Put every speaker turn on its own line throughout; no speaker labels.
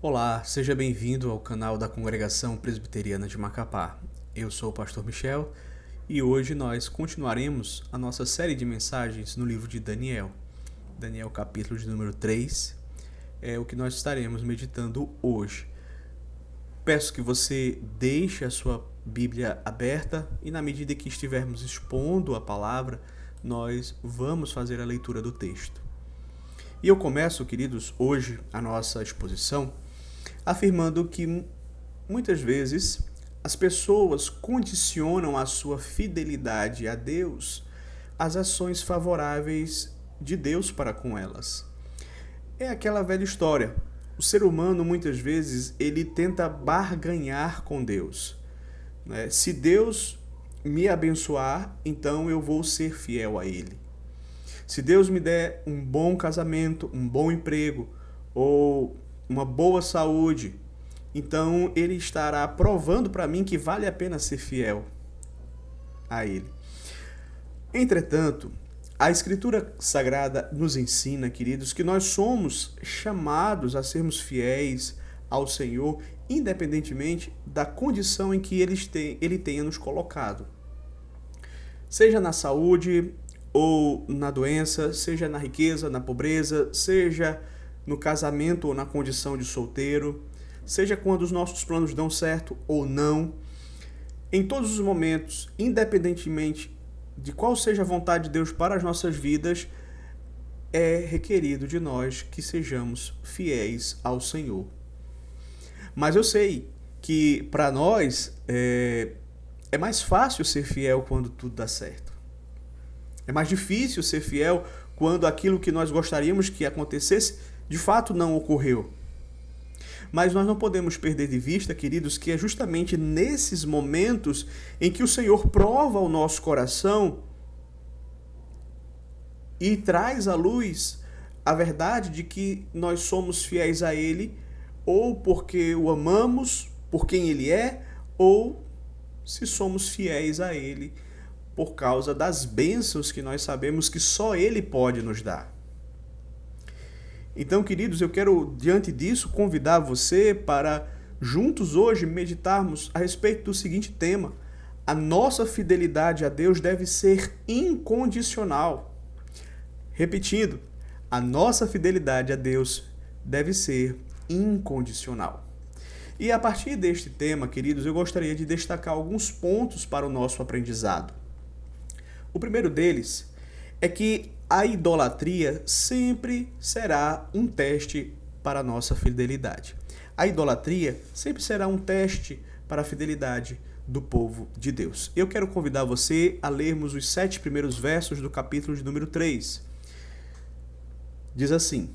Olá, seja bem-vindo ao canal da Congregação Presbiteriana de Macapá. Eu sou o pastor Michel e hoje nós continuaremos a nossa série de mensagens no livro de Daniel. Daniel capítulo de número 3 é o que nós estaremos meditando hoje. Peço que você deixe a sua Bíblia aberta e na medida que estivermos expondo a palavra, nós vamos fazer a leitura do texto. E eu começo, queridos, hoje a nossa exposição afirmando que muitas vezes as pessoas condicionam a sua fidelidade a Deus às ações favoráveis de Deus para com elas. É aquela velha história. O ser humano muitas vezes ele tenta barganhar com Deus, né? Se Deus me abençoar, então eu vou ser fiel a Ele. Se Deus me der um bom casamento, um bom emprego ou uma boa saúde, então Ele estará provando para mim que vale a pena ser fiel a Ele. Entretanto, a Escritura Sagrada nos ensina, queridos, que nós somos chamados a sermos fiéis ao Senhor, independentemente da condição em que Ele tenha nos colocado. Seja na saúde ou na doença, seja na riqueza, na pobreza, seja no casamento ou na condição de solteiro, seja quando os nossos planos dão certo ou não, em todos os momentos, independentemente de qual seja a vontade de Deus para as nossas vidas, é requerido de nós que sejamos fiéis ao Senhor. Mas eu sei que para nós é mais fácil ser fiel quando tudo dá certo. É mais difícil ser fiel quando aquilo que nós gostaríamos que acontecesse de fato não ocorreu. Mas nós não podemos perder de vista, queridos, que é justamente nesses momentos em que o Senhor prova o nosso coração e traz à luz a verdade de que nós somos fiéis a Ele, ou porque o amamos, por quem Ele é, ou se somos fiéis a Ele por causa das bênçãos que nós sabemos que só Ele pode nos dar. Então, queridos, eu quero, diante disso, convidar você para juntos hoje meditarmos a respeito do seguinte tema: a nossa fidelidade a Deus deve ser incondicional. Repetindo, a nossa fidelidade a Deus deve ser incondicional. E a partir deste tema, queridos, eu gostaria de destacar alguns pontos para o nosso aprendizado. O primeiro deles é que a idolatria sempre será um teste para a nossa fidelidade. A idolatria sempre será um teste para a fidelidade do povo de Deus. Eu quero convidar você a lermos os 7 primeiros versos do capítulo de número 3. Diz assim: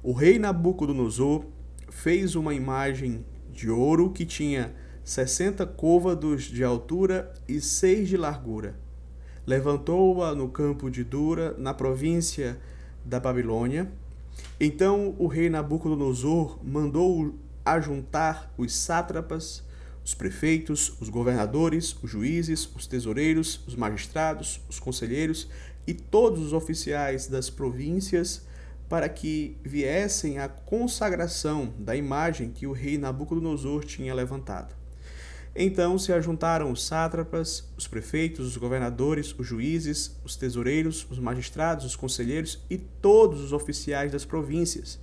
O rei Nabucodonosor fez uma imagem de ouro que tinha 60 côvados de altura e 6 de largura. Levantou-a no campo de Dura, na província da Babilônia. Então o rei Nabucodonosor mandou ajuntar os sátrapas, os prefeitos, os governadores, os juízes, os tesoureiros, os magistrados, os conselheiros e todos os oficiais das províncias para que viessem à consagração da imagem que o rei Nabucodonosor tinha levantado. Então se ajuntaram os sátrapas, os prefeitos, os governadores, os juízes, os tesoureiros, os magistrados, os conselheiros e todos os oficiais das províncias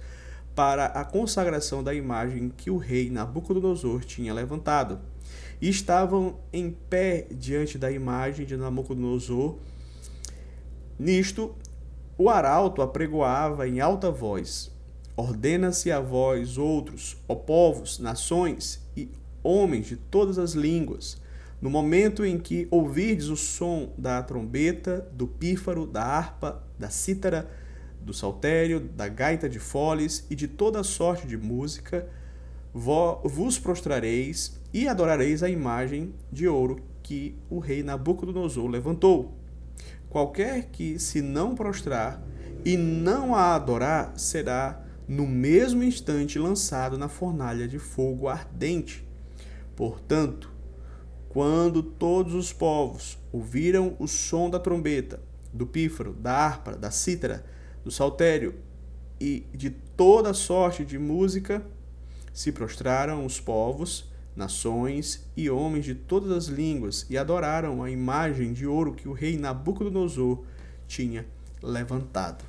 para a consagração da imagem que o rei Nabucodonosor tinha levantado. E estavam em pé diante da imagem de Nabucodonosor. Nisto, o arauto apregoava em alta voz: Ordena-se a vós outros, ó povos, nações e homens de todas as línguas, no momento em que ouvirdes o som da trombeta, do pífaro, da harpa, da cítara, do saltério, da gaita de foles e de toda sorte de música, vos prostrareis e adorareis a imagem de ouro que o rei Nabucodonosor levantou. Qualquer que se não prostrar e não a adorar será no mesmo instante lançado na fornalha de fogo ardente. Portanto, quando todos os povos ouviram o som da trombeta, do pífaro, da harpa, da cítara, do saltério e de toda sorte de música, Se prostraram os povos, nações e homens de todas as línguas e adoraram a imagem de ouro que o rei Nabucodonosor tinha levantado.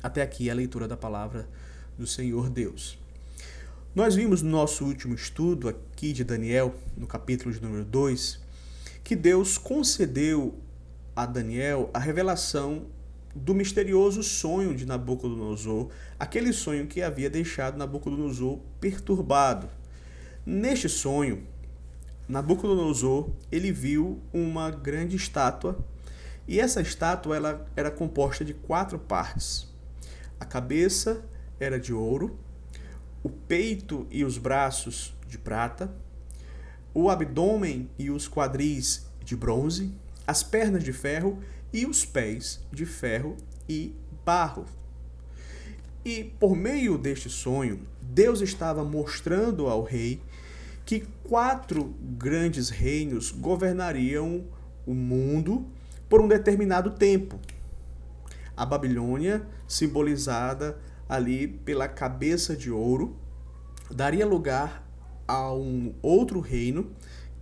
Até aqui a leitura da palavra do Senhor Deus. Nós vimos no nosso último estudo aqui de Daniel, no capítulo de número 2, que Deus concedeu a Daniel a revelação do misterioso sonho de Nabucodonosor, aquele sonho que havia deixado Nabucodonosor perturbado. Neste sonho, Nabucodonosor ele viu uma grande estátua, e essa estátua ela era composta de 4 partes. A cabeça era de ouro, o peito e os braços de prata, o abdômen e os quadris de bronze, as pernas de ferro e os pés de ferro e barro. E por meio deste sonho, Deus estava mostrando ao rei que 4 grandes reinos governariam o mundo por um determinado tempo. A Babilônia, simbolizada ali pela cabeça de ouro, daria lugar a um outro reino,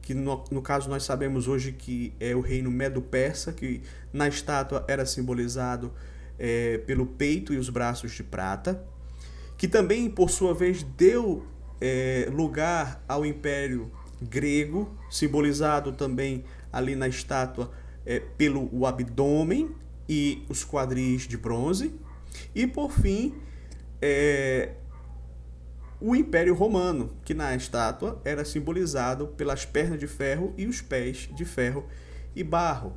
que no caso nós sabemos hoje que é o reino Medo-Persa, que na estátua era simbolizado pelo peito e os braços de prata, que também, por sua vez, deu lugar ao Império Grego, simbolizado também ali na estátua pelo o abdômen e os quadris de bronze, e por fim o Império Romano, que na estátua era simbolizado pelas pernas de ferro e os pés de ferro e barro.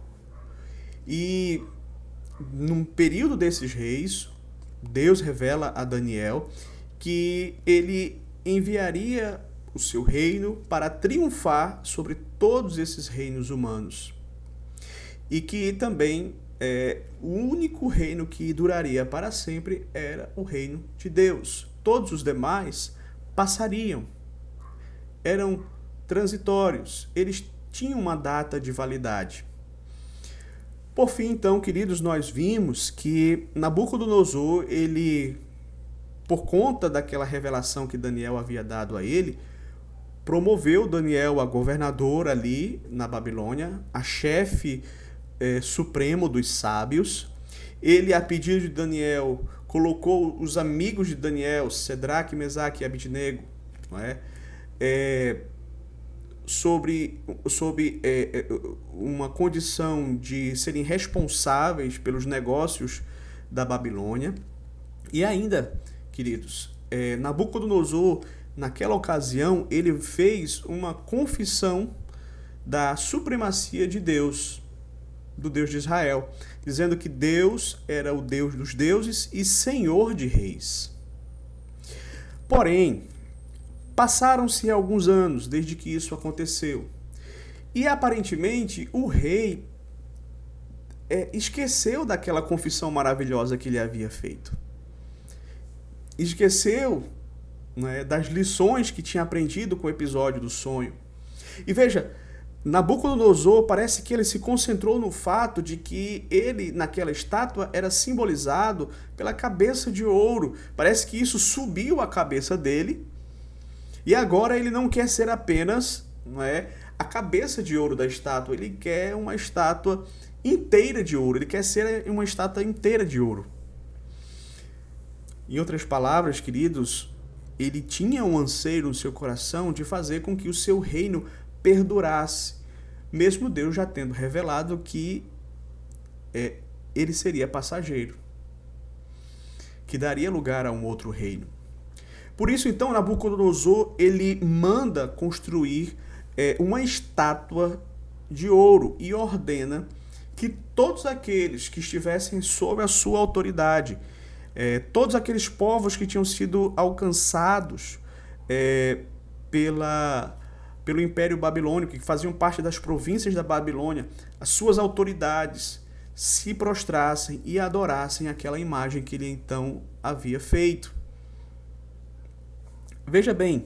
E num período desses reis, Deus revela a Daniel que ele enviaria o seu reino para triunfar sobre todos esses reinos humanos. E que também o único reino que duraria para sempre era o reino de Deus. Todos os demais passariam, eram transitórios, eles tinham uma data de validade. Por fim, então, queridos, nós vimos que Nabucodonosor, ele, por conta daquela revelação que Daniel havia dado a ele, promoveu Daniel a governador ali na Babilônia, a chefe supremo dos sábios. Ele, a pedido de Daniel, colocou os amigos de Daniel, Sedraque, Mesaque e Abidnego, não é? Sob uma condição de serem responsáveis pelos negócios da Babilônia. E ainda, queridos, Nabucodonosor, naquela ocasião, ele fez uma confissão da supremacia de Deus, do Deus de Israel, dizendo que Deus era o Deus dos deuses e Senhor de reis. Porém, passaram-se alguns anos desde que isso aconteceu. E aparentemente o rei esqueceu daquela confissão maravilhosa que ele havia feito. Esqueceu, né, das lições que tinha aprendido com o episódio do sonho. E veja, Nabucodonosor parece que ele se concentrou no fato de que ele, naquela estátua, era simbolizado pela cabeça de ouro. Parece que isso subiu a cabeça dele. E agora ele não quer ser apenas, não é, a cabeça de ouro da estátua. Ele quer uma estátua inteira de ouro. Ele quer ser uma estátua inteira de ouro. Em outras palavras, queridos, ele tinha um anseio no seu coração de fazer com que o seu reino perdurasse, mesmo Deus já tendo revelado que ele seria passageiro, que daria lugar a um outro reino. Por isso, então, Nabucodonosor ele manda construir uma estátua de ouro e ordena que todos aqueles que estivessem sob a sua autoridade, todos aqueles povos que tinham sido alcançados pelo Império Babilônico, que faziam parte das províncias da Babilônia, as suas autoridades se prostrassem e adorassem aquela imagem que ele então havia feito. Veja bem,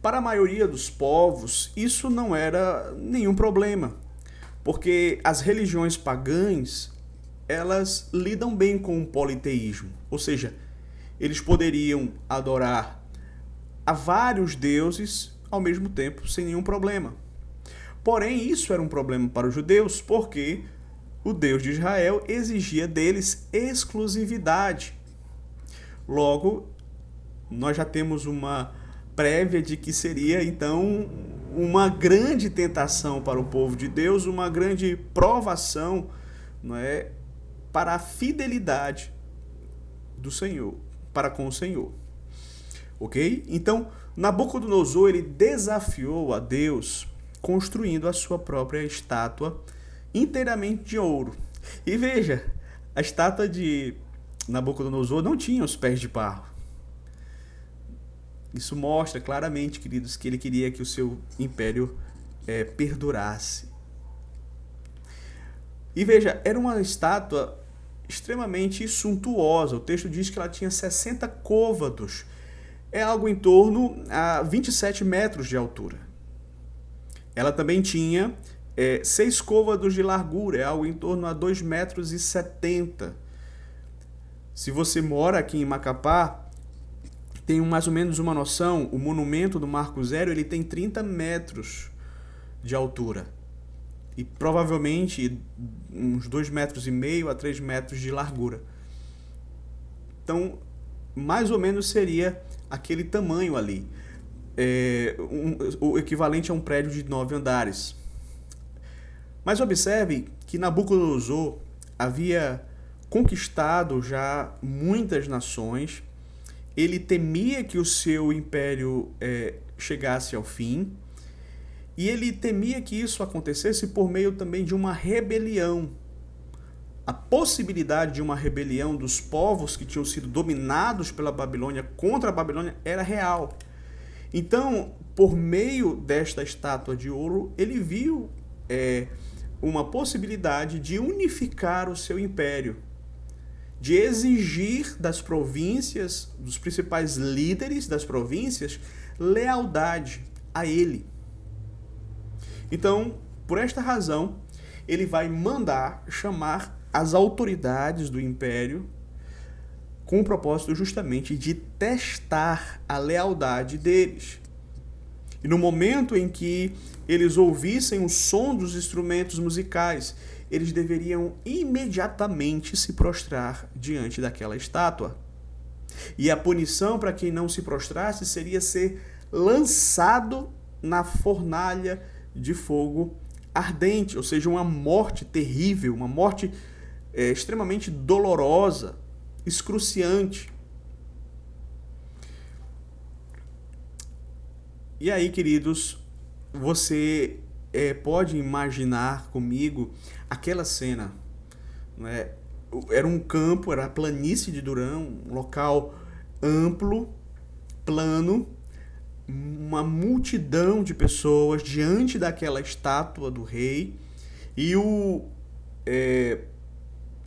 para a maioria dos povos, isso não era nenhum problema, porque as religiões pagãs, elas lidam bem com o politeísmo, ou seja, eles poderiam adorar a vários deuses ao mesmo tempo, sem nenhum problema. Porém, isso era um problema para os judeus, porque o Deus de Israel exigia deles exclusividade. Logo, nós já temos uma prévia de que seria, então, uma grande tentação para o povo de Deus, uma grande provação, não é, para a fidelidade do Senhor, para com o Senhor. Ok? Então, Nabucodonosor, ele desafiou a Deus construindo a sua própria estátua inteiramente de ouro. E veja, a estátua de Nabucodonosor não tinha os pés de barro. Isso mostra claramente, queridos, que ele queria que o seu império perdurasse. E veja, era uma estátua extremamente suntuosa. O texto diz que ela tinha 60 côvados. É algo em torno a 27 metros de altura. Ela também tinha 6 côvados de largura, é algo em torno a 2,70 metros. Se você mora aqui em Macapá, tem mais ou menos uma noção, o monumento do Marco Zero, ele tem 30 metros de altura. E provavelmente uns 2,5 metros a 3 metros de largura. Então, mais ou menos seria aquele tamanho ali. O equivalente a um prédio de 9 andares. Mas observe que Nabucodonosor havia conquistado já muitas nações. Ele temia que o seu império chegasse ao fim. E ele temia que isso acontecesse por meio também de uma rebelião. A possibilidade de uma rebelião dos povos que tinham sido dominados pela Babilônia contra a Babilônia era real. Então, por meio desta estátua de ouro, ele viu uma possibilidade de unificar o seu império, de exigir das províncias, dos principais líderes das províncias, lealdade a ele. Então, por esta razão, ele vai mandar chamar as autoridades do império com o propósito justamente de testar a lealdade deles. E no momento em que eles ouvissem o som dos instrumentos musicais, eles deveriam imediatamente se prostrar diante daquela estátua. E a punição para quem não se prostrasse seria ser lançado na fornalha de fogo ardente, ou seja, uma morte terrível, uma morte extremamente dolorosa, excruciante. E aí, queridos, você pode imaginar comigo aquela cena, não é? Era um campo, era a planície de Durão, um local amplo, plano, uma multidão de pessoas diante daquela estátua do rei, e o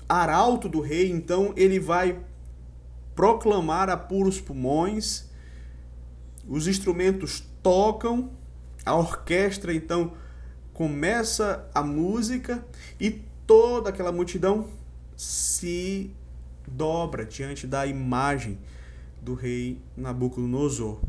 arauto do rei, então, ele vai proclamar a puros pulmões, os instrumentos tocam, a orquestra, então, começa a música e toda aquela multidão se dobra diante da imagem do rei Nabucodonosor.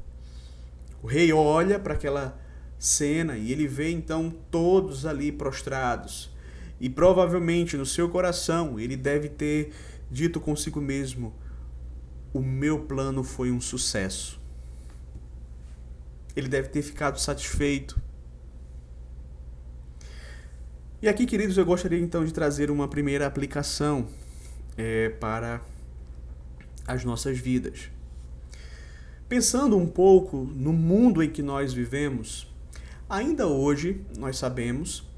O rei olha para aquela cena e ele vê, então, todos ali prostrados. E provavelmente no seu coração ele deve ter dito consigo mesmo: o meu plano foi um sucesso. Ele deve ter ficado satisfeito. E aqui, queridos, eu gostaria então de trazer uma primeira aplicação para as nossas vidas. Pensando um pouco no mundo em que nós vivemos, ainda hoje, nós sabemos,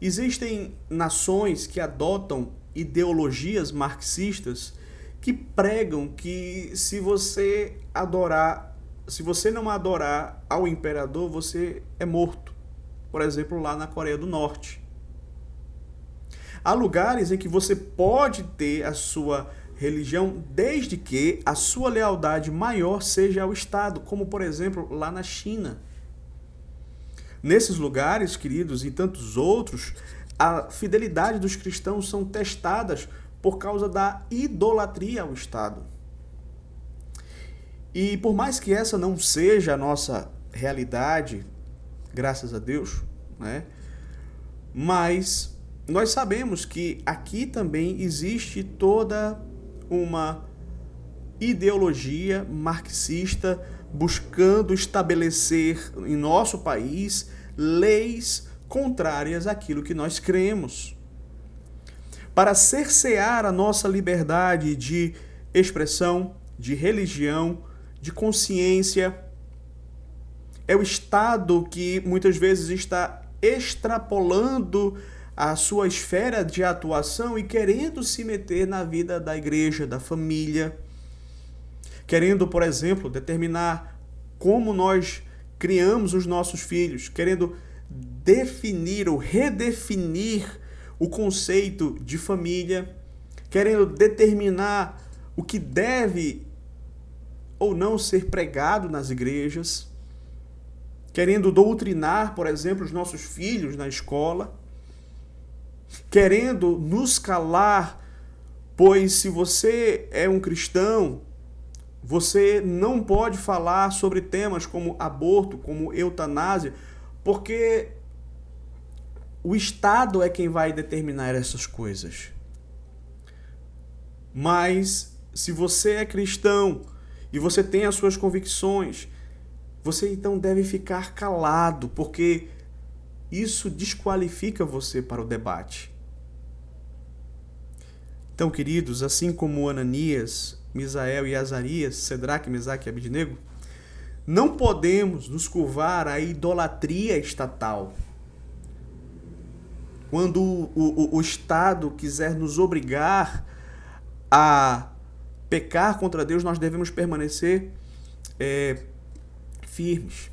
existem nações que adotam ideologias marxistas que pregam que se você não adorar ao imperador, você é morto. Por exemplo, lá na Coreia do Norte. Há lugares em que você pode ter a sua religião desde que a sua lealdade maior seja ao Estado, como por exemplo lá na China. Nesses lugares, queridos, e tantos outros, a fidelidade dos cristãos são testadas por causa da idolatria ao Estado. E por mais que essa não seja a nossa realidade, graças a Deus, né? Mas nós sabemos que aqui também existe toda uma ideologia marxista buscando estabelecer em nosso país leis contrárias àquilo que nós cremos, para cercear a nossa liberdade de expressão, de religião, de consciência. É o Estado que muitas vezes está extrapolando a sua esfera de atuação e querendo se meter na vida da igreja, da família, querendo, por exemplo, determinar como nós criamos os nossos filhos, querendo definir ou redefinir o conceito de família, querendo determinar o que deve ou não ser pregado nas igrejas, querendo doutrinar, por exemplo, os nossos filhos na escola, querendo nos calar, pois se você é um cristão, você não pode falar sobre temas como aborto, como eutanásia, porque o Estado é quem vai determinar essas coisas. Mas se você é cristão e você tem as suas convicções, você então deve ficar calado, porque isso desqualifica você para o debate. Então, queridos, assim como Ananias, Misael e Azarias, Sedraque, Mesaque e Abednego, não podemos nos curvar à idolatria estatal. Quando o Estado quiser nos obrigar a pecar contra Deus, nós devemos permanecer firmes.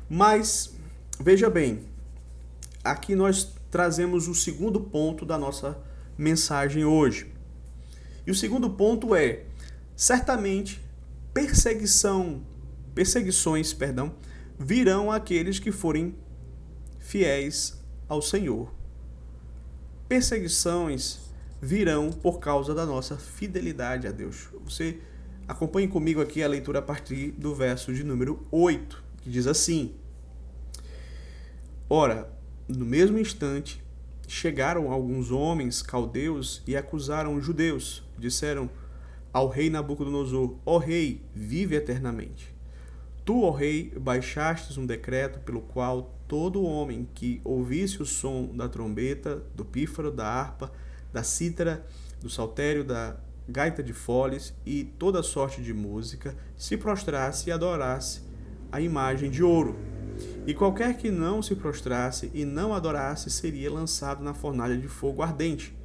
Mas, veja bem, aqui nós trazemos o segundo ponto da nossa mensagem hoje. E o segundo ponto é, certamente, perseguições, virão àqueles que forem fiéis ao Senhor. Perseguições virão por causa da nossa fidelidade a Deus. Você acompanhe comigo aqui a leitura a partir do verso de número 8, que diz assim: Ora, no mesmo instante, chegaram alguns homens caldeus e acusaram os judeus. Disseram ao rei Nabucodonosor: Ó rei, vive eternamente. Tu, ó rei, baixastes um decreto pelo qual todo homem que ouvisse o som da trombeta, do pífaro, da harpa, da cítara, do saltério, da gaita de foles e toda sorte de música, se prostrasse e adorasse a imagem de ouro. E qualquer que não se prostrasse e não adorasse seria lançado na fornalha de fogo ardente.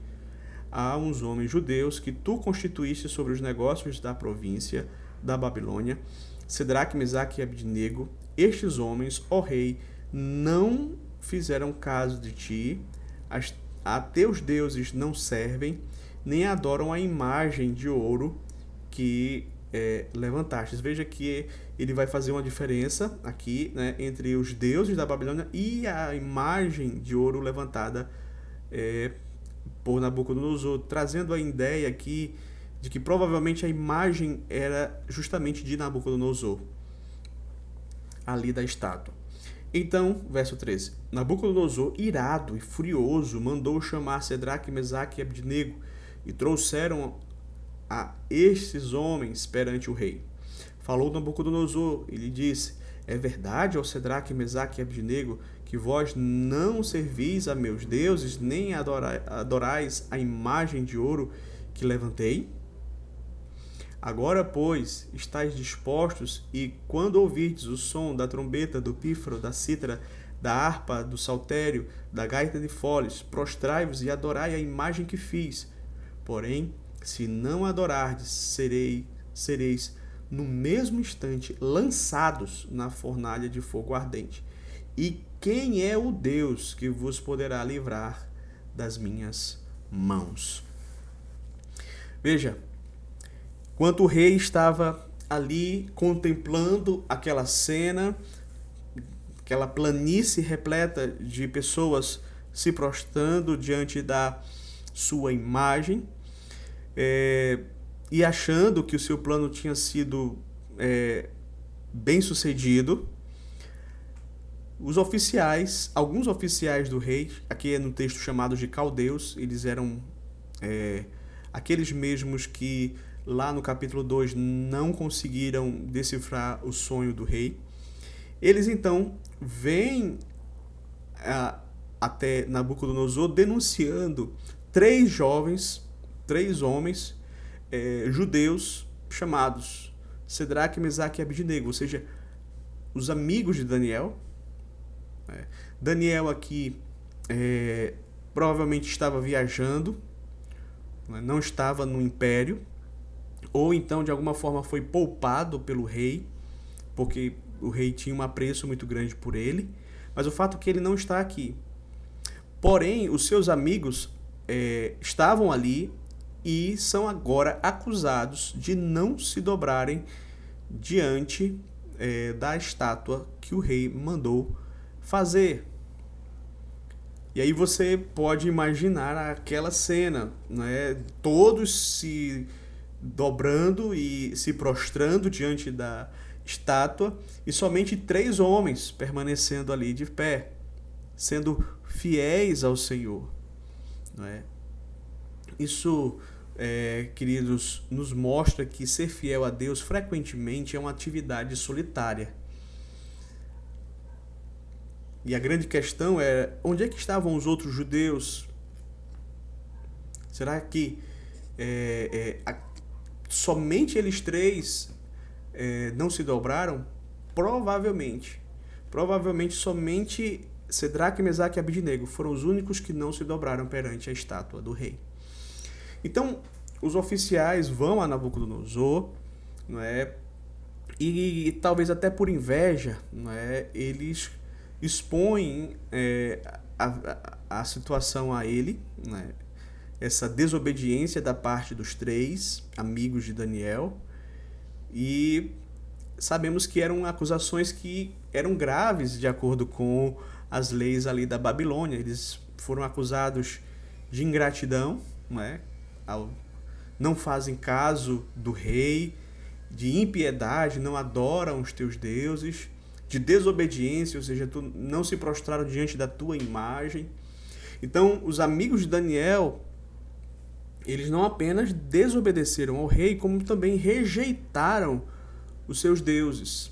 Há uns homens judeus que tu constituíste sobre os negócios da província da Babilônia, Sedraque, Mesaque e Abednego. Estes homens, ó rei, não fizeram caso de ti, a teus deuses não servem, nem adoram a imagem de ouro que levantastes. Veja que ele vai fazer uma diferença aqui, né, entre os deuses da Babilônia e a imagem de ouro levantada por Nabucodonosor, trazendo a ideia aqui de que provavelmente a imagem era justamente de Nabucodonosor, ali da estátua. Então, verso 13, Nabucodonosor, irado e furioso, mandou chamar Sedraque, Mesaque e Abednego, e trouxeram a estes homens perante o rei. Falou Nabucodonosor e lhe disse: É verdade, ó Sedraque, Mesaque e Abednego, que vós não servis a meus deuses, nem adorais a imagem de ouro que levantei? Agora, pois, estáis dispostos, e quando ouvirdes o som da trombeta, do pífaro, da cítara, da harpa, do saltério, da gaita de foles, prostrai-vos e adorai a imagem que fiz. Porém, se não adorardes, sereis no mesmo instante lançados na fornalha de fogo ardente. E quem é o Deus que vos poderá livrar das minhas mãos? Veja, enquanto o rei estava ali contemplando aquela cena, aquela planície repleta de pessoas se prostrando diante da sua imagem, e achando que o seu plano tinha sido bem sucedido, alguns oficiais do rei, aqui é no texto chamado de caldeus, eles eram aqueles mesmos que lá no capítulo 2 não conseguiram decifrar o sonho do rei. Eles então vêm até Nabucodonosor denunciando três homens judeus chamados Cedraque, Mesaque e Abidnego, ou seja, os amigos de Daniel. Daniel aqui provavelmente estava viajando, não estava no império, ou então de alguma forma foi poupado pelo rei, porque o rei tinha um apreço muito grande por ele, mas o fato é que ele não está aqui. Porém, os seus amigos estavam ali e são agora acusados de não se dobrarem diante da estátua que o rei mandou fazer. E aí você pode imaginar aquela cena, né? Todos se dobrando e se prostrando diante da estátua e somente 3 homens permanecendo ali de pé, sendo fiéis ao Senhor. Não é? Isso, queridos, nos mostra que ser fiel a Deus frequentemente é uma atividade solitária. E a grande questão é, onde é que estavam os outros judeus? Será que somente eles 3 não se dobraram? Provavelmente. Provavelmente somente Cedraque, Mesaque e Abidnego foram os únicos que não se dobraram perante a estátua do rei. Então, os oficiais vão a Nabucodonosor, não é? E talvez até por inveja, não é? Eles expõem a situação a ele, né? Essa desobediência da parte dos 3 amigos de Daniel, e sabemos que eram acusações que eram graves de acordo com as leis ali da Babilônia. Eles foram acusados de ingratidão, né? Não fazem caso do rei, de impiedade, não adoram os teus deuses, de desobediência, ou seja, não se prostraram diante da tua imagem. Então, os amigos de Daniel, eles não apenas desobedeceram ao rei, como também rejeitaram os seus deuses.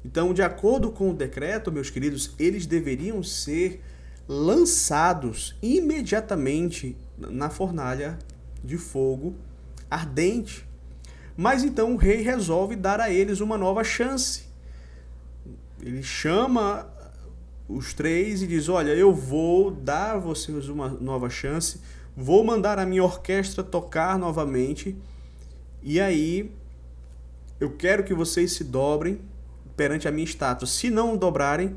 Então, de acordo com o decreto, meus queridos, eles deveriam ser lançados imediatamente na fornalha de fogo ardente. Mas então o rei resolve dar a eles uma nova chance. Ele chama os 3 e diz: olha, eu vou dar a vocês uma nova chance, vou mandar a minha orquestra tocar novamente, e aí eu quero que vocês se dobrem perante a minha estátua. Se não dobrarem,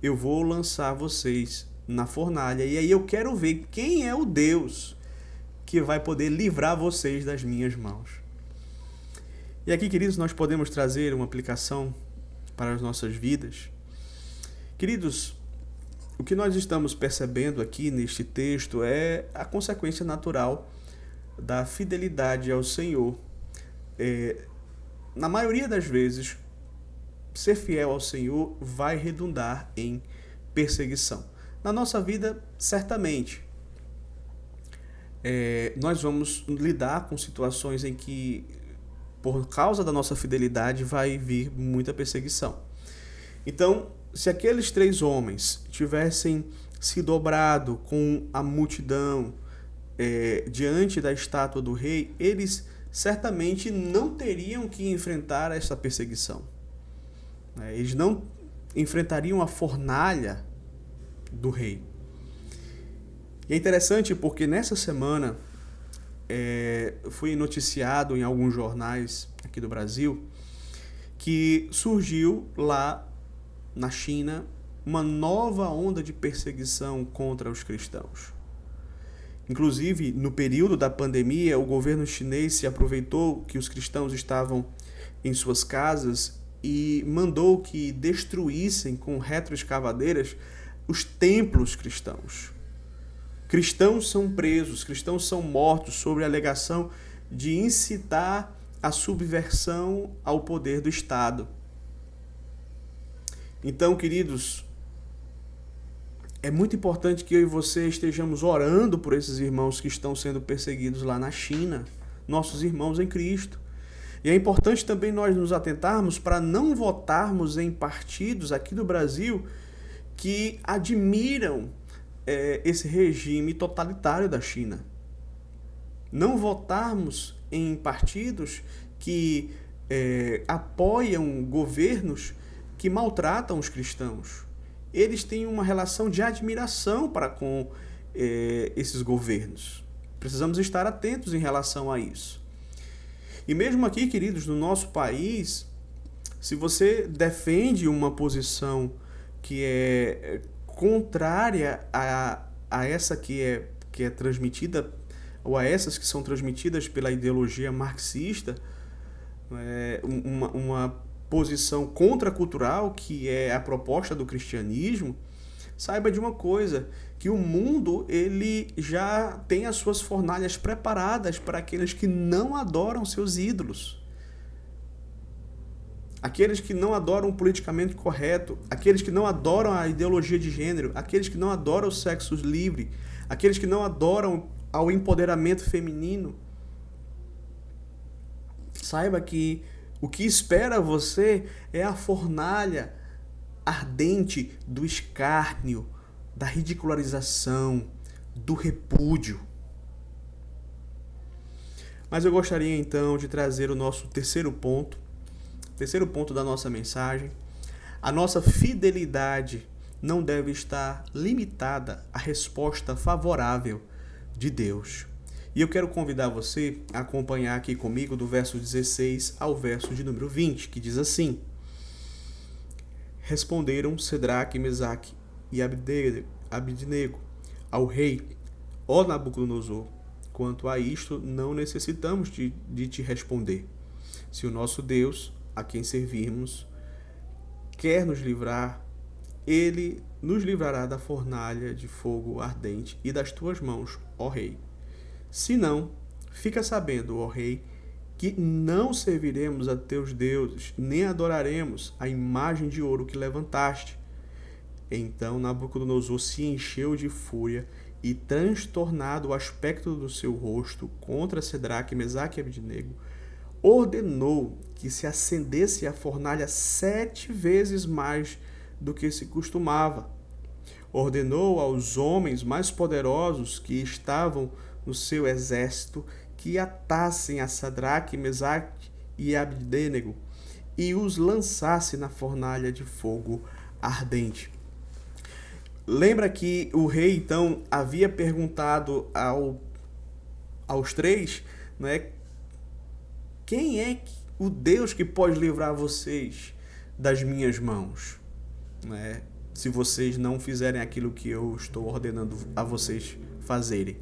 eu vou lançar vocês na fornalha, e aí eu quero ver quem é o Deus que vai poder livrar vocês das minhas mãos. E aqui, queridos, nós podemos trazer uma aplicação para as nossas vidas. Queridos, o que nós estamos percebendo aqui neste texto é a consequência natural da fidelidade ao Senhor. Na maioria das vezes, ser fiel ao Senhor vai redundar em perseguição. Na nossa vida, certamente, nós vamos lidar com situações em que, por causa da nossa fidelidade, vai vir muita perseguição. Então, se aqueles 3 homens tivessem se dobrado com a multidão diante da estátua do rei, eles certamente não teriam que enfrentar essa perseguição. Eles não enfrentariam a fornalha do rei. E é interessante porque nessa semana foi noticiado em alguns jornais aqui do Brasil que surgiu lá na China uma nova onda de perseguição contra os cristãos. Inclusive, no período da pandemia, o governo chinês se aproveitou que os cristãos estavam em suas casas e mandou que destruíssem com retroescavadeiras os templos cristãos. Cristãos são presos, cristãos são mortos sob a alegação de incitar a subversão ao poder do Estado. Então, queridos, é muito importante que eu e você estejamos orando por esses irmãos que estão sendo perseguidos lá na China, nossos irmãos em Cristo. E é importante também nós nos atentarmos para não votarmos em partidos aqui do Brasil que admiram esse regime totalitário da China. Não votarmos em partidos que apoiam governos que maltratam os cristãos. Eles têm uma relação de admiração para com esses governos. Precisamos estar atentos em relação a isso. E mesmo aqui, queridos, no nosso país, se você defende uma posição que é contrária a essa que é transmitida, ou a essas que são transmitidas pela ideologia marxista, uma posição contracultural, que é a proposta do cristianismo, saiba de uma coisa, que o mundo ele já tem as suas fornalhas preparadas para aqueles que não adoram seus ídolos. Aqueles que não adoram o politicamente correto, aqueles que não adoram a ideologia de gênero, aqueles que não adoram o sexo livre, aqueles que não adoram ao empoderamento feminino. Saiba que o que espera você é a fornalha ardente do escárnio, da ridicularização, do repúdio. Mas eu gostaria então de trazer o nosso terceiro ponto da nossa mensagem. A nossa fidelidade não deve estar limitada à resposta favorável de Deus. E eu quero convidar você a acompanhar aqui comigo do verso 16 ao verso de número 20, que diz assim: Responderam Cedraque, Mesaque e Abidnego ao rei: Ó Nabucodonosor, quanto a isto não necessitamos de te responder. Se o nosso Deus, a quem servirmos, quer nos livrar, ele nos livrará da fornalha de fogo ardente e das tuas mãos, ó rei. Se não, fica sabendo, ó rei, que não serviremos a teus deuses, nem adoraremos a imagem de ouro que levantaste. Então Nabucodonosor se encheu de fúria e, transtornado o aspecto do seu rosto contra Cedraque, Mesaque e Abidnego, ordenou que se acendesse a fornalha 7 vezes mais do que se costumava. Ordenou aos homens mais poderosos que estavam no seu exército que atassem a Cedraque, Mesaque e Abidnego e os lançasse na fornalha de fogo ardente. Lembra que o rei, então, havia perguntado aos três, né, quem é o Deus que pode livrar vocês das minhas mãos, né, se vocês não fizerem aquilo que eu estou ordenando a vocês fazerem?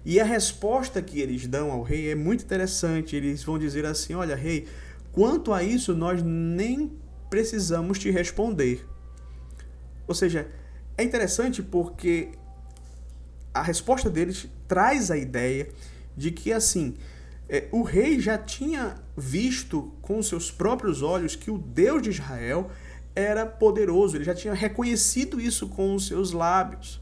E a resposta que eles dão ao rei é muito interessante. Eles vão dizer assim: olha, rei, quanto a isso nós nem precisamos te responder. Ou seja, é interessante porque a resposta deles traz a ideia de que, assim, o rei já tinha visto com seus próprios olhos que o Deus de Israel era poderoso. Ele já tinha reconhecido isso com os seus lábios.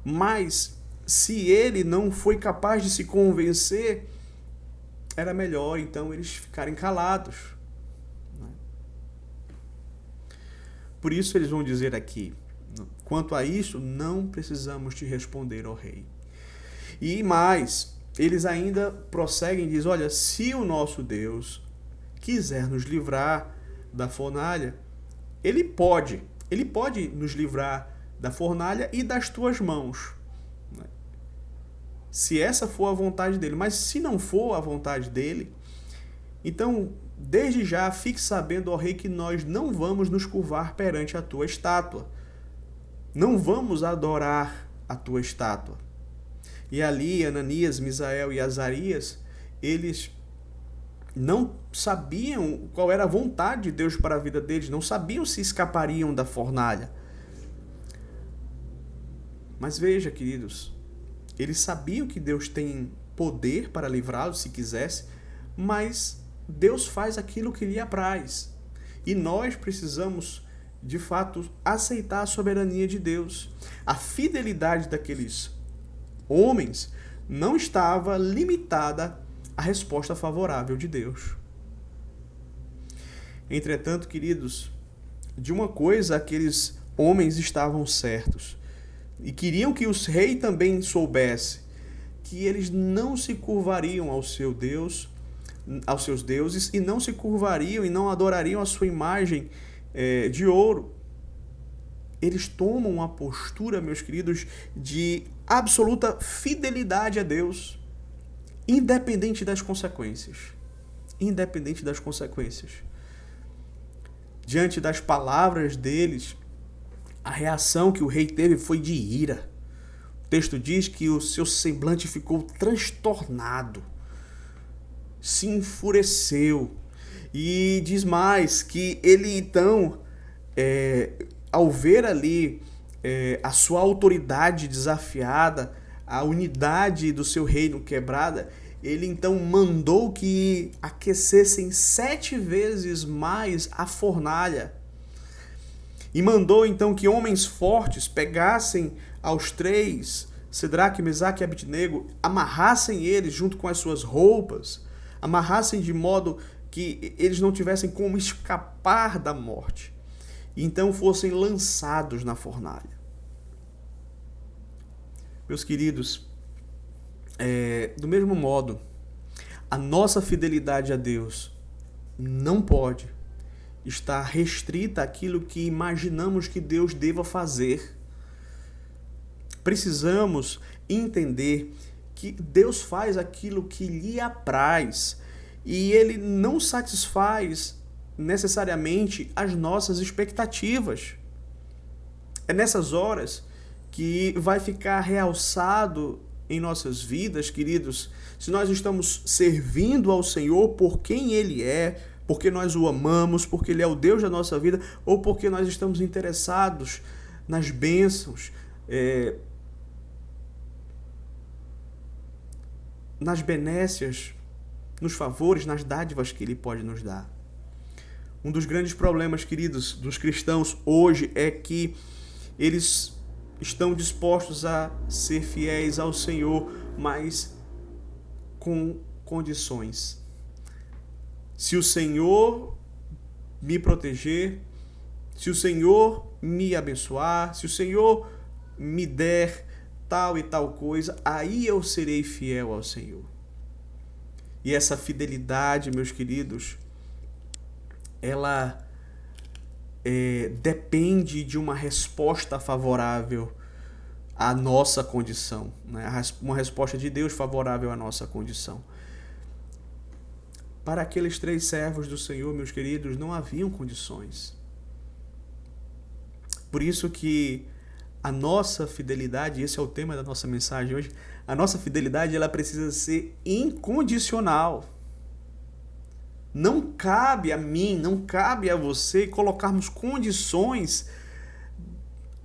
Mas se ele não foi capaz de se convencer, era melhor então eles ficarem calados. Por isso eles vão dizer aqui: quanto a isso, não precisamos te responder, ó rei. E mais, eles ainda prosseguem e dizem: olha, se o nosso Deus quiser nos livrar da fornalha, ele pode nos livrar da fornalha e das tuas mãos. Se essa for a vontade dele. Mas se não for a vontade dele, então, desde já, fique sabendo, ó rei, que nós não vamos nos curvar perante a tua estátua. Não vamos adorar a tua estátua. E ali, Ananias, Misael e Azarias, eles não sabiam qual era a vontade de Deus para a vida deles, não sabiam se escapariam da fornalha. Mas veja, queridos, eles sabiam que Deus tem poder para livrá-lo se quisesse, mas Deus faz aquilo que lhe apraz. E nós precisamos, de fato, aceitar a soberania de Deus. A fidelidade daqueles homens não estava limitada à resposta favorável de Deus. Entretanto, queridos, de uma coisa aqueles homens estavam certos e queriam que os reis também soubessem, que eles não se curvariam ao seu Deus, aos seus deuses, e não se curvariam e não adorariam a sua imagem de ouro. Eles tomam uma postura, meus queridos, de absoluta fidelidade a Deus, independente das consequências. Independente das consequências. Diante das palavras deles, a reação que o rei teve foi de ira. O texto diz que o seu semblante ficou transtornado, se enfureceu. E diz mais que ele então, ao ver ali a sua autoridade desafiada, a unidade do seu reino quebrada, ele então mandou que aquecessem 7 vezes mais a fornalha. E mandou então que homens fortes pegassem aos 3, Cedraque, Mesaque e Abednego, amarrassem eles junto com as suas roupas, amarrassem de modo que eles não tivessem como escapar da morte. E então fossem lançados na fornalha. Meus queridos, do mesmo modo, a nossa fidelidade a Deus não pode estar restrita àquilo que imaginamos que Deus deva fazer. Precisamos entender que Deus faz aquilo que lhe apraz e Ele não satisfaz necessariamente as nossas expectativas. É nessas horas que vai ficar realçado em nossas vidas, queridos, se nós estamos servindo ao Senhor por quem Ele é, porque nós o amamos, porque Ele é o Deus da nossa vida, ou porque nós estamos interessados nas bênçãos, nas benécias, nos favores, nas dádivas que Ele pode nos dar. Um dos grandes problemas, queridos, dos cristãos hoje é que eles estão dispostos a ser fiéis ao Senhor, mas com condições. Se o Senhor me proteger, se o Senhor me abençoar, se o Senhor me der tal e tal coisa, aí eu serei fiel ao Senhor. E essa fidelidade, meus queridos, ela depende de uma resposta favorável à nossa condição, né? Uma resposta de Deus favorável à nossa condição. Para aqueles 3 servos do Senhor, meus queridos, não haviam condições. Por isso que a nossa fidelidade, esse é o tema da nossa mensagem hoje, a nossa fidelidade ela precisa ser incondicional. Não cabe a mim, não cabe a você colocarmos condições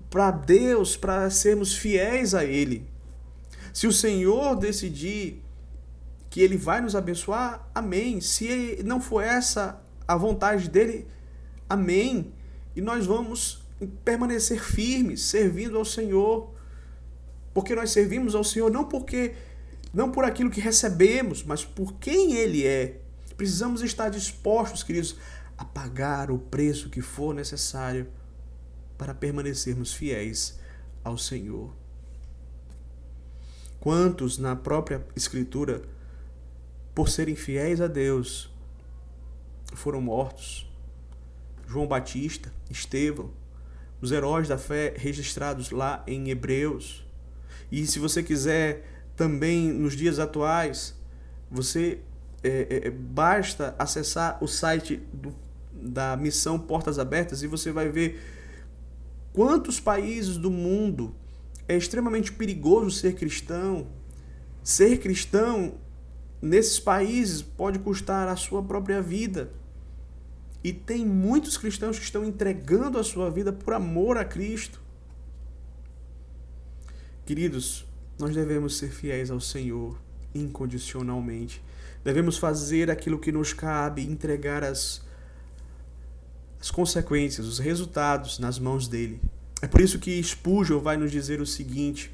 para Deus, para sermos fiéis a Ele. Se o Senhor decidir que Ele vai nos abençoar, amém. Se não for essa a vontade dEle, amém. E nós vamos permanecer firmes, servindo ao Senhor, porque nós servimos ao Senhor não por aquilo que recebemos, mas por quem Ele é. Precisamos estar dispostos, queridos, a pagar o preço que for necessário para permanecermos fiéis ao Senhor. Quantos na própria Escritura, por serem fiéis a Deus, foram mortos? João Batista, Estevão, os heróis da fé registrados lá em Hebreus. E se você quiser também nos dias atuais, você basta acessar o site da Missão Portas Abertas e você vai ver quantos países do mundo é extremamente perigoso ser cristão. Ser cristão nesses países pode custar a sua própria vida. E tem muitos cristãos que estão entregando a sua vida por amor a Cristo. Queridos, nós devemos ser fiéis ao Senhor incondicionalmente. Devemos fazer aquilo que nos cabe, entregar as consequências, os resultados nas mãos dele. É por isso que Spurgeon vai nos dizer o seguinte: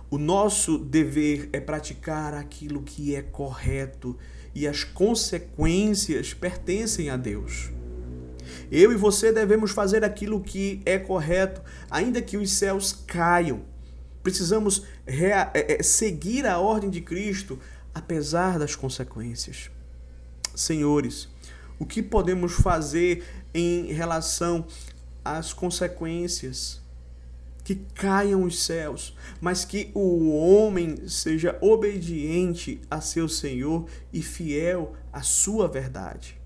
o nosso dever é praticar aquilo que é correto e as consequências pertencem a Deus. Eu e você devemos fazer aquilo que é correto, ainda que os céus caiam. Precisamos seguir a ordem de Cristo, apesar das consequências. Senhores, o que podemos fazer em relação às consequências? Que caiam os céus, mas que o homem seja obediente a seu Senhor e fiel à sua verdade.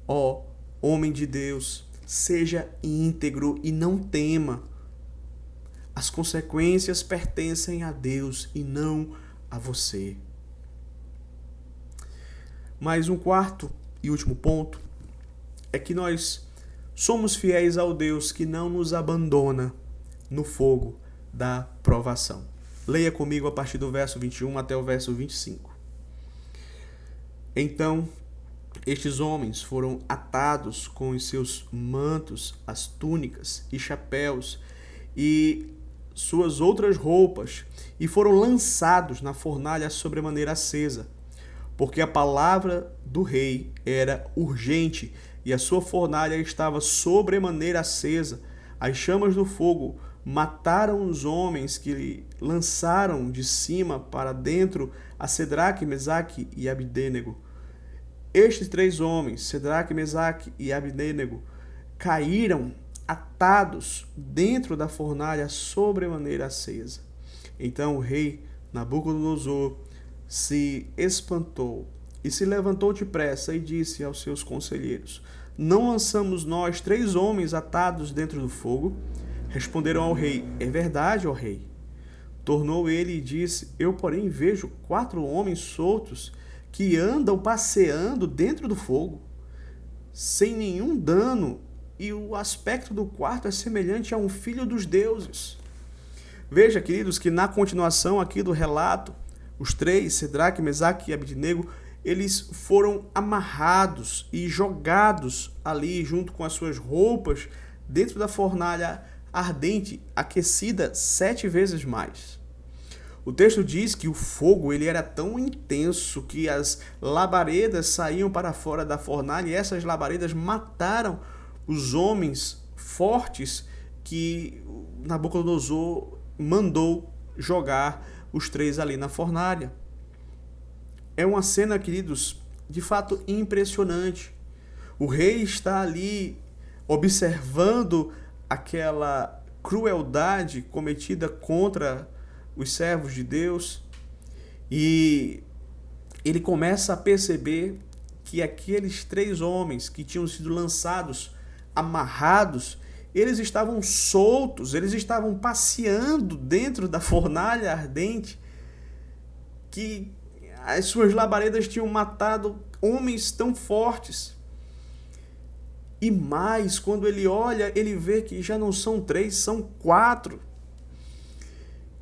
Ó, homem de Deus, seja íntegro e não tema. As consequências pertencem a Deus e não a você. Mas um quarto e último ponto é que nós somos fiéis ao Deus que não nos abandona no fogo da provação. Leia comigo a partir do verso 21 até o verso 25. Então, estes homens foram atados com os seus mantos, as túnicas e chapéus e suas outras roupas, e foram lançados na fornalha sobremaneira acesa, porque a palavra do rei era urgente e a sua fornalha estava sobremaneira acesa. As chamas do fogo mataram os homens que lançaram de cima para dentro a Cedraque, Mesaque e Abdênego. Estes 3 homens, Cedraque, Mesaque e Abdênego, caíram atados dentro da fornalha sobremaneira acesa. Então o rei Nabucodonosor se espantou e se levantou depressa e disse aos seus conselheiros: não lançamos nós 3 homens atados dentro do fogo? Responderam ao rei: é verdade, ó rei. Tornou ele e disse: eu, porém, vejo 4 homens soltos que andam passeando dentro do fogo, sem nenhum dano, e o aspecto do quarto é semelhante a um filho dos deuses. Veja, queridos, que na continuação aqui do relato, os 3, Cedraque, Mesaque e Abdênego, eles foram amarrados e jogados ali junto com as suas roupas dentro da fornalha ardente, aquecida 7 vezes mais. O texto diz que o fogo ele era tão intenso que as labaredas saíam para fora da fornalha e essas labaredas mataram os homens fortes que Nabucodonosor mandou jogar os 3 ali na fornalha. É uma cena, queridos, de fato impressionante. O rei está ali observando aquela crueldade cometida contra os servos de Deus e ele começa a perceber que aqueles 3 homens que tinham sido lançados, amarrados, eles estavam soltos, eles estavam passeando dentro da fornalha ardente, que as suas labaredas tinham matado homens tão fortes. E mais, quando ele olha, ele vê que já não são 3, são 4.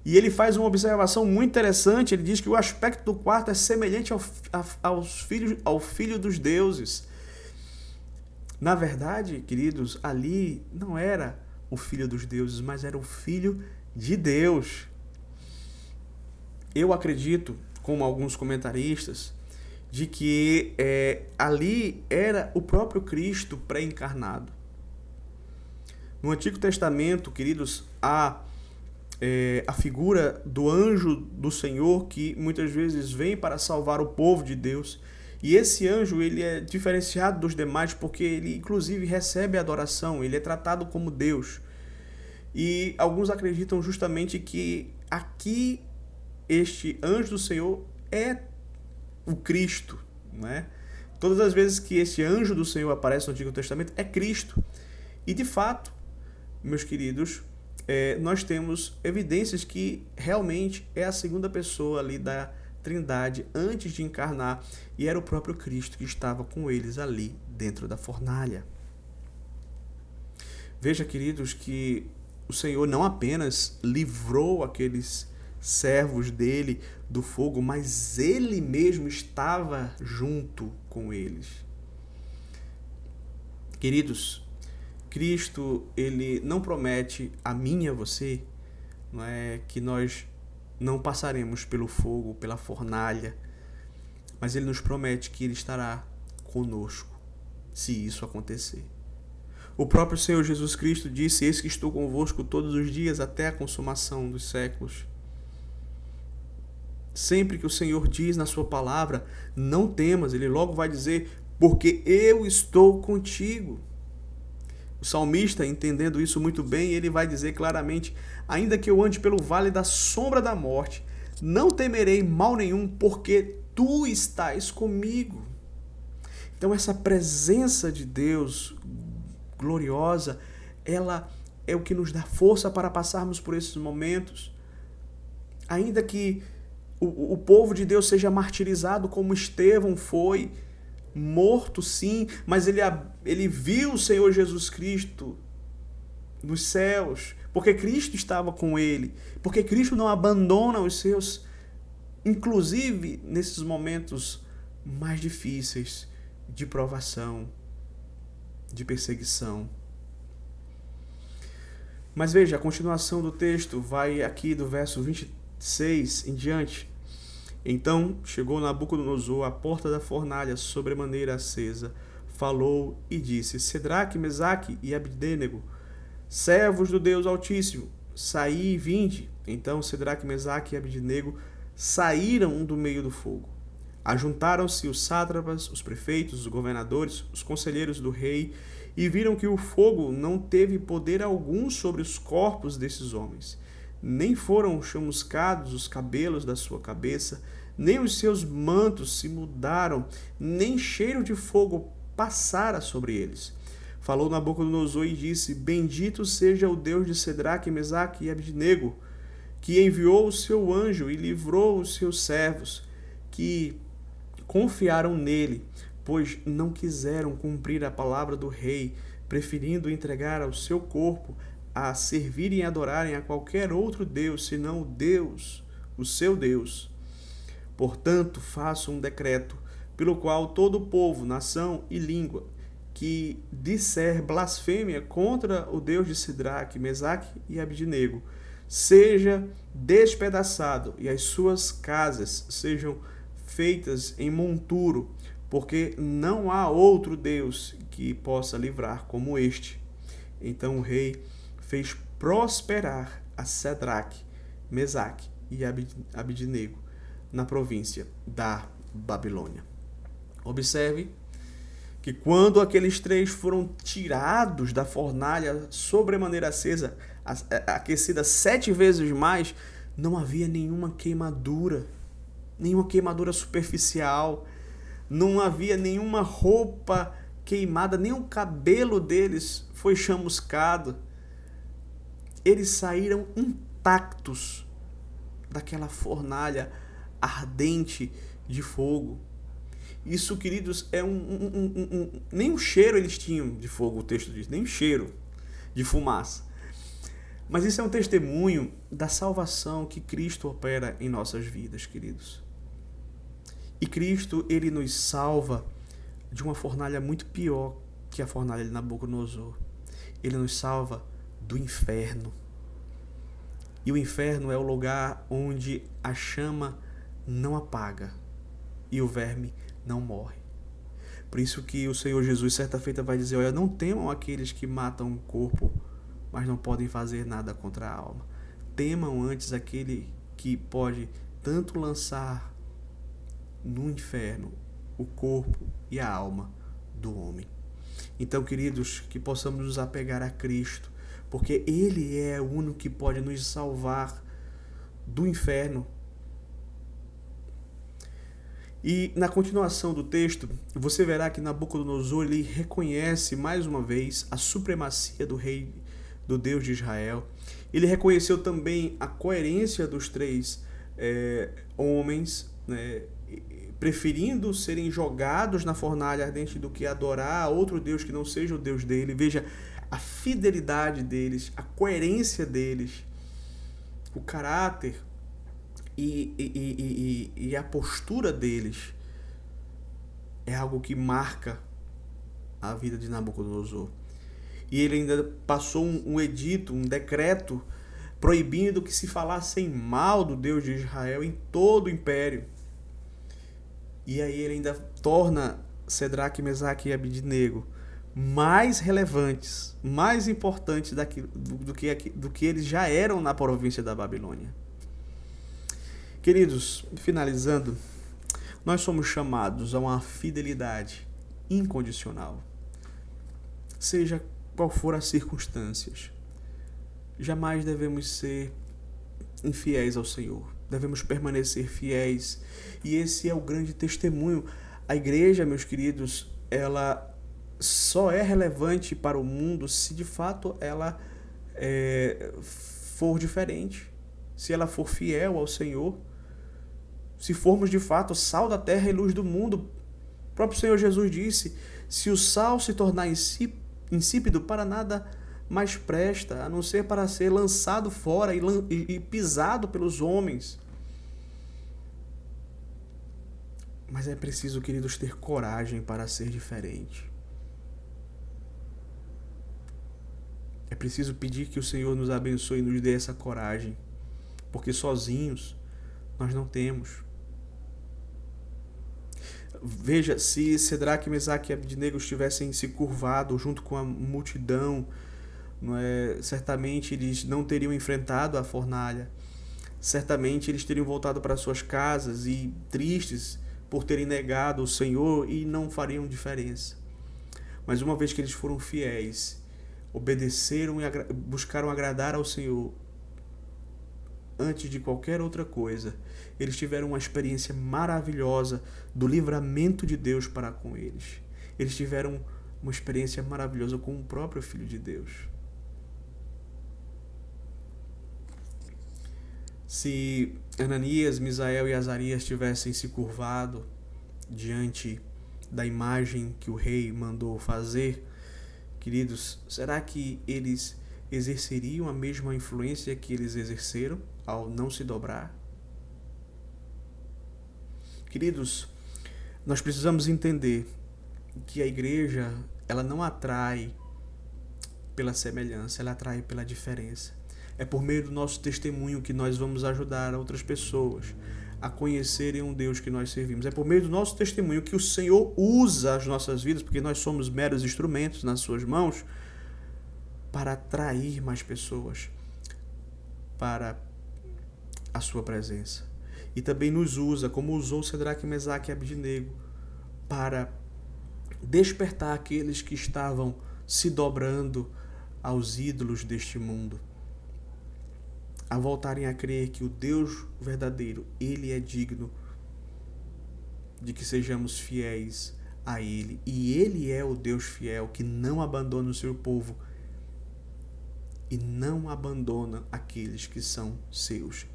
E ele faz uma observação muito interessante. Ele diz que o aspecto do quarto é semelhante ao filho dos deuses. Na verdade, queridos, ali não era o filho dos deuses, mas era o filho de Deus. Eu acredito, como alguns comentaristas, de que ali era o próprio Cristo pré-encarnado. No Antigo Testamento, queridos, há a figura do anjo do Senhor que muitas vezes vem para salvar o povo de Deus. E esse anjo ele é diferenciado dos demais porque ele inclusive recebe adoração, ele é tratado como Deus. E alguns acreditam justamente que aqui este anjo do Senhor é o Cristo, né? Todas as vezes que este anjo do Senhor aparece no Antigo Testamento é Cristo. E de fato, meus queridos, nós temos evidências que realmente é a segunda pessoa ali da Trindade antes de encarnar, e era o próprio Cristo que estava com eles ali dentro da fornalha. Veja, queridos, que o Senhor não apenas livrou aqueles servos dele do fogo, mas ele mesmo estava junto com eles. Queridos, Cristo, ele não promete a mim e a você, não é, que nós não passaremos pelo fogo, pela fornalha, mas ele nos promete que ele estará conosco, se isso acontecer. O próprio Senhor Jesus Cristo disse: eis que estou convosco todos os dias até a consumação dos séculos. Sempre que o Senhor diz na sua palavra, não temas, ele logo vai dizer, porque eu estou contigo. O salmista, entendendo isso muito bem, ele vai dizer claramente, ainda que eu ande pelo vale da sombra da morte, não temerei mal nenhum, porque tu estás comigo. Então essa presença de Deus gloriosa, ela é o que nos dá força para passarmos por esses momentos. Ainda que o povo de Deus seja martirizado como Estevão foi, morto sim, mas ele viu o Senhor Jesus Cristo nos céus, porque Cristo estava com ele, porque Cristo não abandona os seus, inclusive nesses momentos mais difíceis de provação, de perseguição. Mas veja, a continuação do texto vai aqui do verso 26 em diante. Então chegou Nabucodonosor à porta da fornalha sobremaneira acesa, falou e disse: Cedraque, Mesaque e Abdênego, servos do Deus Altíssimo, saí e vinde. Então Cedraque, Mesaque e Abdênego saíram do meio do fogo. Ajuntaram-se os sátrapas, os prefeitos, os governadores, os conselheiros do rei, e viram que o fogo não teve poder algum sobre os corpos desses homens. Nem foram chamuscados os cabelos da sua cabeça, nem os seus mantos se mudaram, nem cheiro de fogo passara sobre eles. Falou Nabucodonosor e disse: Bendito seja o Deus de Cedraque, Mesaque e Abdênego, que enviou o seu anjo e livrou os seus servos, que confiaram nele, pois não quiseram cumprir a palavra do rei, preferindo entregar ao seu corpo a servirem e adorarem a qualquer outro Deus, senão o Deus, o seu Deus. Portanto, faço um decreto, pelo qual todo o povo, nação e língua, que disser blasfêmia contra o Deus de Cedraque, Mesaque e Abdênego, seja despedaçado e as suas casas sejam feitas em monturo, porque não há outro Deus que possa livrar como este. Então o rei fez prosperar a Cedraque, Mesaque e Abdênego na província da Babilônia. Observe que quando aqueles três foram tirados da fornalha sobremaneira acesa, aquecida 7 vezes mais, não havia nenhuma queimadura superficial, não havia nenhuma roupa queimada, nem o cabelo deles foi chamuscado. Eles saíram intactos daquela fornalha ardente de fogo. Isso, queridos, é nem um cheiro eles tinham de fogo, o texto diz, nem um cheiro de fumaça. Mas isso é um testemunho da salvação que Cristo opera em nossas vidas, queridos. E Cristo, ele nos salva de uma fornalha muito pior que a fornalha de Nabucodonosor. Ele nos salva do inferno. E o inferno é o lugar onde a chama não apaga e o verme não morre. Por isso que o Senhor Jesus, certa feita, vai dizer: olha, não temam aqueles que matam o corpo, mas não podem fazer nada contra a alma. Temam antes aquele que pode tanto lançar no inferno o corpo e a alma do homem. Então, queridos, que possamos nos apegar a Cristo, porque Ele é o único que pode nos salvar do inferno. E na continuação do texto, você verá que Nabucodonosor ele reconhece mais uma vez a supremacia do rei, do Deus de Israel. Ele reconheceu também a coerência dos três homens, né, preferindo serem jogados na fornalha ardente do que adorar a outro Deus que não seja o Deus dele. Veja a fidelidade deles, a coerência deles, o caráter E a postura deles é algo que marca a vida de Nabucodonosor. E ele ainda passou um edito, um decreto, proibindo que se falassem mal do Deus de Israel em todo o império. E aí ele ainda torna Cedraque, Mesaque e Abidnego mais relevantes, mais importantes do que eles já eram na província da Babilônia. Queridos, finalizando, nós somos chamados a uma fidelidade incondicional. Seja qual for as circunstâncias, jamais devemos ser infiéis ao Senhor. Devemos permanecer fiéis. E esse é o grande testemunho. A igreja, meus queridos, ela só é relevante para o mundo se de fato ela for diferente. Se ela for fiel ao Senhor. Se formos de fato sal da terra e luz do mundo. O próprio Senhor Jesus disse: se o sal se tornar insípido, para nada mais presta, a não ser para ser lançado fora e pisado pelos homens. Mas é preciso, queridos, ter coragem para ser diferente. É preciso pedir que o Senhor nos abençoe e nos dê essa coragem, porque sozinhos nós não temos. Veja, se Cedraque, Mesaque e Abidnego tivessem se curvado junto com a multidão, certamente eles não teriam enfrentado a fornalha. Certamente eles teriam voltado para suas casas e tristes por terem negado o Senhor e não fariam diferença. Mas uma vez que eles foram fiéis, obedeceram e buscaram agradar ao Senhor antes de qualquer outra coisa, eles tiveram uma experiência maravilhosa do livramento de Deus para com eles. Eles tiveram uma experiência maravilhosa com o próprio Filho de Deus. Se Ananias, Misael e Azarias tivessem se curvado diante da imagem que o rei mandou fazer, queridos, será que eles exerceriam a mesma influência que eles exerceram ao não se dobrar? Queridos, nós precisamos entender que a igreja, ela não atrai pela semelhança, ela atrai pela diferença. É por meio do nosso testemunho que nós vamos ajudar outras pessoas a conhecerem um Deus que nós servimos. É por meio do nosso testemunho que o Senhor usa as nossas vidas, porque nós somos meros instrumentos nas suas mãos, para atrair mais pessoas para a sua presença. E também nos usa, como usou Cedraque, Mesaque e Abidnego, para despertar aqueles que estavam se dobrando aos ídolos deste mundo, a voltarem a crer que o Deus verdadeiro, Ele é digno de que sejamos fiéis a Ele. E Ele é o Deus fiel que não abandona o seu povo e não abandona aqueles que são seus.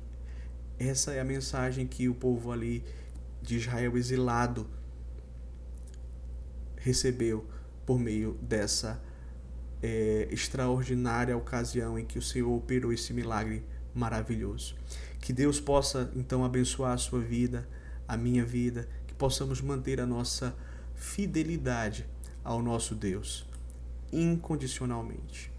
Essa é a mensagem que o povo ali de Israel exilado recebeu por meio dessa extraordinária ocasião em que o Senhor operou esse milagre maravilhoso. Que Deus possa então abençoar a sua vida, a minha vida, que possamos manter a nossa fidelidade ao nosso Deus incondicionalmente.